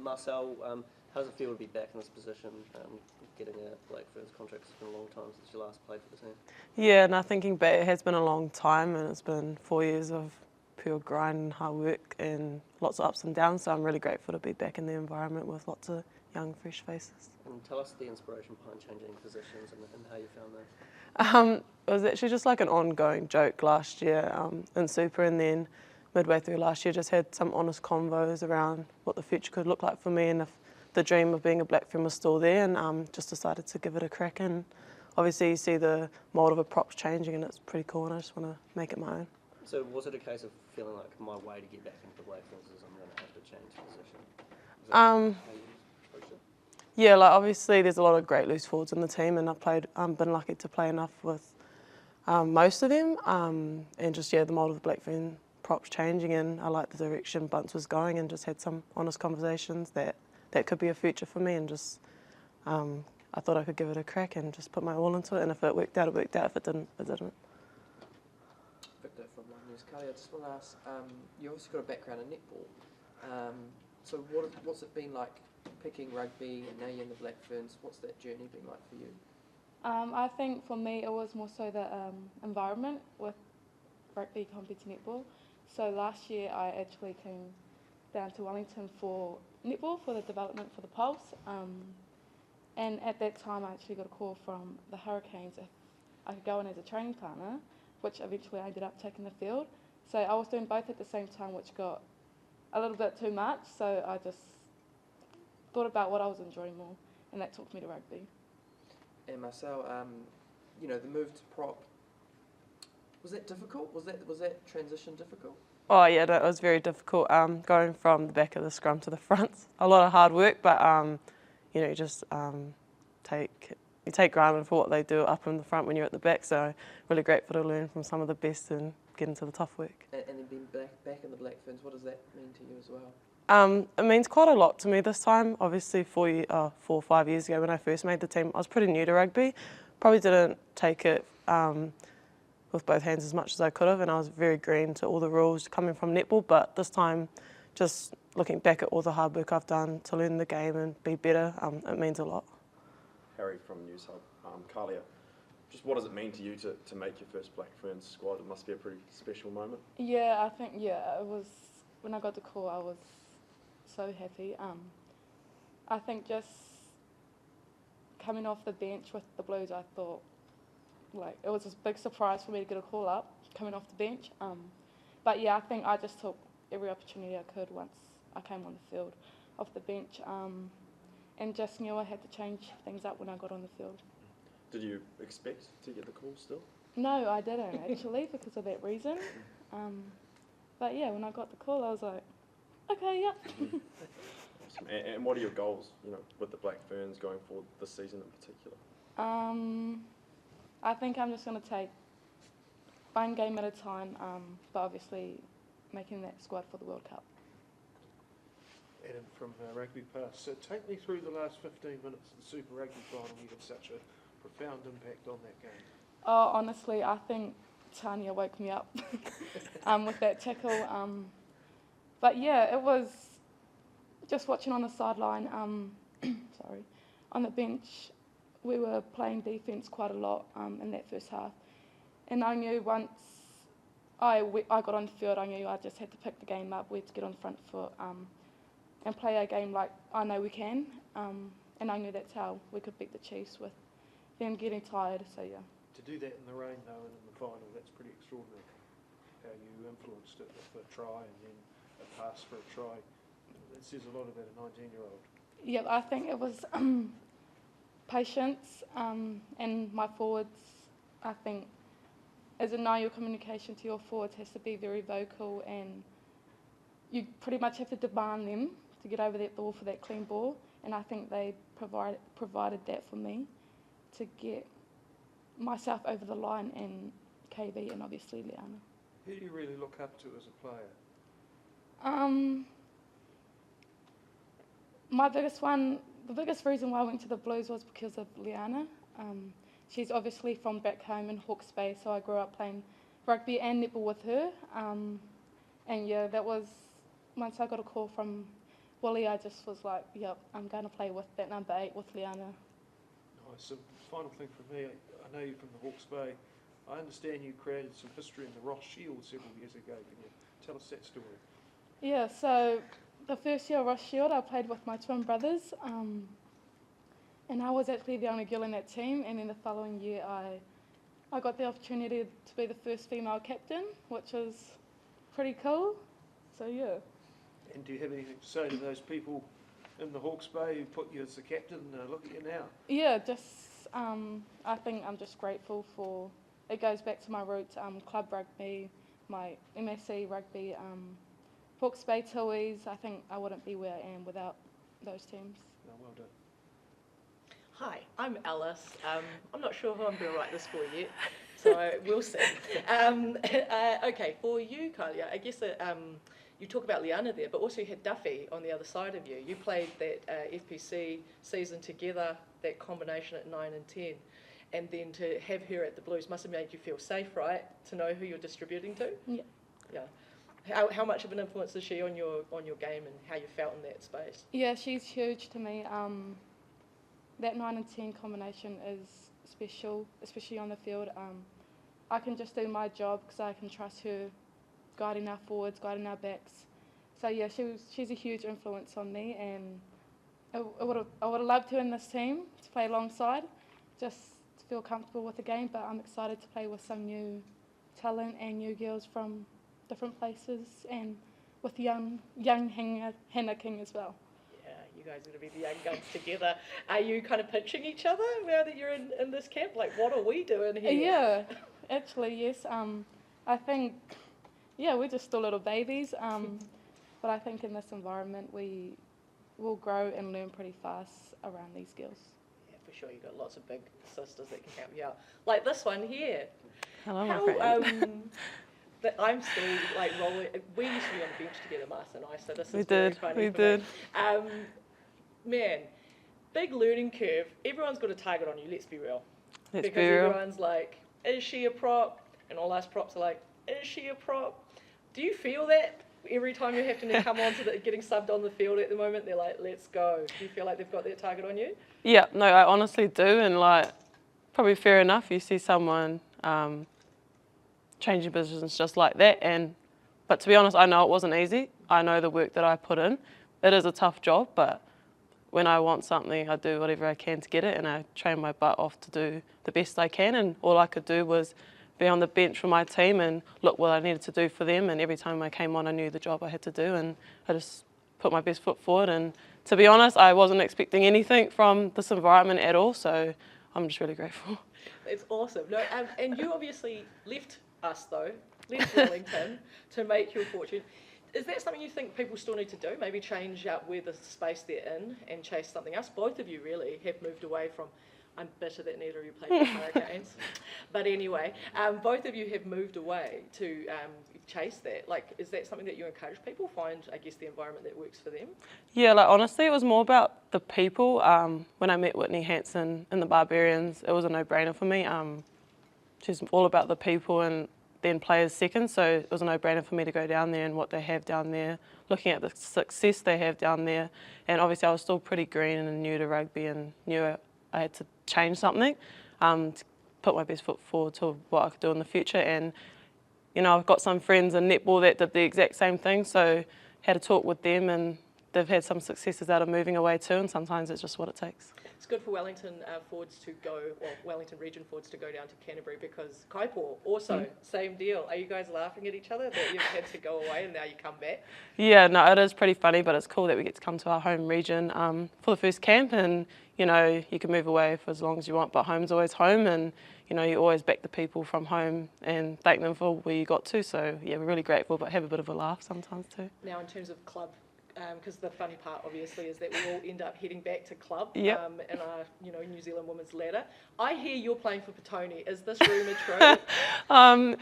Marcelle, how does it feel to be back in this position, getting a Black Ferns contract? It's been a long time since you last played for the team. Yeah, and thinking back, it has been a long time, and it's been 4 years of pure grind and hard work and lots of ups and downs, so I'm really grateful to be back in the environment with lots of young, fresh faces. And tell us the inspiration behind changing positions and how you found that. It was actually just like an ongoing joke last year in Super, and then midway through last year just had some honest convos around what the future could look like for me and if the dream of being a Black Fern was still there, and just decided to give it a crack. And obviously you see the mould of a prop's changing and it's pretty cool, and I just want to make it my own. So was it a case of feeling like my way to get back into the Black Ferns is I'm going to have to change position? Is that how you approached it? Yeah, like obviously there's a lot of great loose forwards in the team, and I've been lucky to play enough with most of them, and just the mould of the Black Fern prop's changing, and I like the direction Bunce was going, and just had some honest conversations that could be a future for me, and just I thought I could give it a crack and just put my all into it, and if it worked out, it worked out. If it didn't, it didn't. Victor from One News. Kahlia, I just want to ask, you obviously got a background in netball, so what's it been like picking rugby, and now you're in the Black Ferns? What's that journey been like for you? I think for me it was more so the environment with rugby compared to netball. So last year I actually came down to Wellington for netball, for the development for the Pulse, and at that time I actually got a call from the Hurricanes if I could go in as a training partner, which eventually I ended up taking the field. So I was doing both at the same time, which got a little bit too much, so I just thought about what I was enjoying more, and that took me to rugby. And Marcelle, the move to prop, was that difficult? Was that transition difficult? Oh yeah, that was very difficult. Going from the back of the scrum to the front, a lot of hard work, but you just take granted for what they do up in the front when you're at the back. So really grateful to learn from some of the best and get into the tough work. And then being back in the Black Ferns, what does that mean to you as well? It means quite a lot to me this time. Obviously 4 or 5 years ago when I first made the team, I was pretty new to rugby. Probably didn't take it with both hands as much as I could have, and I was very green to all the rules coming from netball, but this time just looking back at all the hard work I've done to learn the game and be better, it means a lot. Harry from News Hub. Kahlia, just what does it mean to you to make your first Black Ferns squad? It must be a pretty special moment. Yeah, I think, it was, when I got the call I was so happy. I think just coming off the bench with the Blues, I thought, it was a big surprise for me to get a call up coming off the bench. But yeah, I think I just took every opportunity I could once I came on the field off the bench, and just knew I had to change things up when I got on the field. Did you expect to get the call still? No, I didn't actually, because of that reason. But yeah, when I got the call, I was like, okay, yeah. Awesome. And what are your goals, with the Black Ferns going forward this season in particular? I think I'm just going to take one game at a time, but obviously making that squad for the World Cup. Adam from Rugby Pass. So take me through the last 15 minutes of the Super Rugby final. You had such a profound impact on that game. Oh, honestly, I think Tanya woke me up with that tackle. But yeah, it was just watching on the sideline, on the bench. We were playing defence quite a lot in that first half. And I knew once I got on the field, I knew I just had to pick the game up. We had to get on the front foot and play a game like I know we can. And I knew that's how we could beat the Chiefs, with them getting tired, so yeah. To do that in the rain, though, and in the final, that's pretty extraordinary. How you influenced it with a try and then a pass for a try. That says a lot about a 19-year-old. Yeah, I think it was patience, and my forwards, I think, as a know your communication to your forwards has to be very vocal, and you pretty much have to demand them to get over that ball for that clean ball, and I think they provided that for me to get myself over the line, and KB and obviously Liana. Who do you really look up to as a player? The biggest reason why I went to the Blues was because of Liana. She's obviously from back home in Hawke's Bay, so I grew up playing rugby and netball with her. And yeah, that was, once I got a call from Willie, I just was like, yep, I'm going to play with that number 8 with Liana. Nice. So final thing for me, I know you're from the Hawke's Bay. I understand you created some history in the Ross Shield several years ago. Can you tell us that story? Yeah, so the first year of Ross Shield, I played with my twin brothers, and I was actually the only girl in that team. And then the following year, I got the opportunity to be the first female captain, which was pretty cool. So yeah. And do you have anything to say to those people in the Hawke's Bay who put you as the captain? Look at you now. Yeah, just I think I'm just grateful for. It goes back to my roots, club rugby, my MSC rugby, Hawke's Bay Tuies. I think I wouldn't be where I am without those teams. No, well done. Hi, I'm Alice. I'm not sure who I'm going to write this for yet, so we'll see. Okay, for you, Kahlia, I guess you talk about Liana there, but also you had Duffy on the other side of you. You played that FPC season together, that combination at 9 and 10, and then to have her at the Blues must have made you feel safe, right? To know who you're distributing to. Yeah. Yeah. How much of an influence is she on your game and how you felt in that space? Yeah, she's huge to me. That 9 and 10 combination is special, especially on the field. I can just do my job because I can trust her guiding our forwards, guiding our backs. So yeah, she's a huge influence on me, and I would have loved her in this team to play alongside, just to feel comfortable with the game. But I'm excited to play with some new talent and new girls from different places, and with young Hannah King as well. Yeah, you guys are going to be the young guns together. Are you kind of pinching each other now that you're in this camp? Like, what are we doing here? Yeah, actually, yes. I think, yeah, we're just still little babies. But I think in this environment, we will grow and learn pretty fast around these girls. Yeah, for sure. You've got lots of big sisters that can help you out. Like this one here. Hello, my friend. But I'm still like rolling. We used to be on the bench together, Martha and I, so this We is very did, funny we for did. me. Man, big learning curve. Everyone's got a target on you, let's be real. Let's Because be real. everyone's like, is she a prop? And all us props are like, is she a prop? Do you feel that every time you have to come on to getting subbed on the field at the moment? They're like, let's go. Do you feel like they've got their target on you? Yeah, no, I honestly do, and like, probably fair enough. You see someone changing positions just like that, but to be honest, I know it wasn't easy. I know the work that I put in. It is a tough job, but when I want something, I do whatever I can to get it, and I train my butt off to do the best I can. And all I could do was be on the bench for my team and look what I needed to do for them. And every time I came on, I knew the job I had to do, and I just put my best foot forward. And to be honest, I wasn't expecting anything from this environment at all, so I'm just really grateful. It's awesome. No, and you obviously left us though, left Wellington to make your fortune. Is that something you think people still need to do? Maybe change out where the space they're in and chase something else? Both of you really have moved away from. I'm bitter that neither of you played for Hurricanes. But anyway, both of you have moved away to chase that. Like, is that something that you encourage people? Find, I guess, the environment that works for them? Yeah, like honestly, it was more about the people. When I met Whitney Hanson in the Barbarians, it was a no-brainer for me. She's all about the people and then players second, so it was a no-brainer for me to go down there and what they have down there, looking at the success they have down there. And obviously I was still pretty green and new to rugby and knew I had to change something to put my best foot forward to what I could do in the future. And you know, I've got some friends in netball that did the exact same thing, so had a talk with them, and they've had some successes out of moving away too, and sometimes it's just what it takes. It's good for Wellington forwards to go, well, Wellington region forwards to go down to Canterbury, because Kaipor also, same deal. Are you guys laughing at each other that you've had to go away and now you come back? Yeah, no, it is pretty funny, but it's cool that we get to come to our home region for the first camp, and you know, you can move away for as long as you want, but home's always home, and you know, you always back the people from home and thank them for where you got to. So yeah, we're really grateful, but have a bit of a laugh sometimes too. Now in terms of club, because the funny part obviously is that we all end up heading back to club Yep. in our New Zealand women's ladder. I hear you're playing for Petone. Is this rumour true?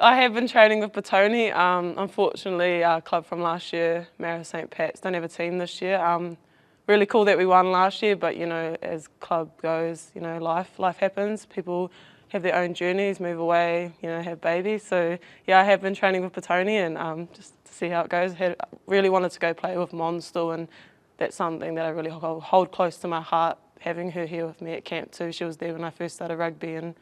I have been training with Petone. Unfortunately, our club from last year, Mara St. Pat's, don't have a team this year. Really cool that we won last year, but you know, as club goes, you know, life happens. People have their own journeys, move away, you know, have babies. So yeah, I have been training with Petone and just to see how it goes. Really wanted to go play with Mon still, and that's something that I really hold close to my heart, having her here with me at camp too. She was there when I first started rugby and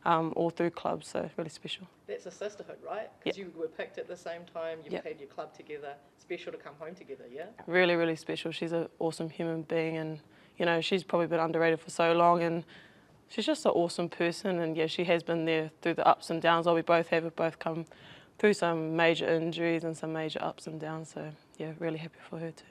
all through clubs, so really special. That's a sisterhood, right? Because you were picked at the same time, you've had your club together. Special to come home together, yeah? Really, really special. She's an awesome human being, and you know, she's probably been underrated for so long, and she's just an awesome person. And yeah, she has been there through the ups and downs. We both have. We've both come through some major injuries and some major ups and downs. So yeah, really happy for her too.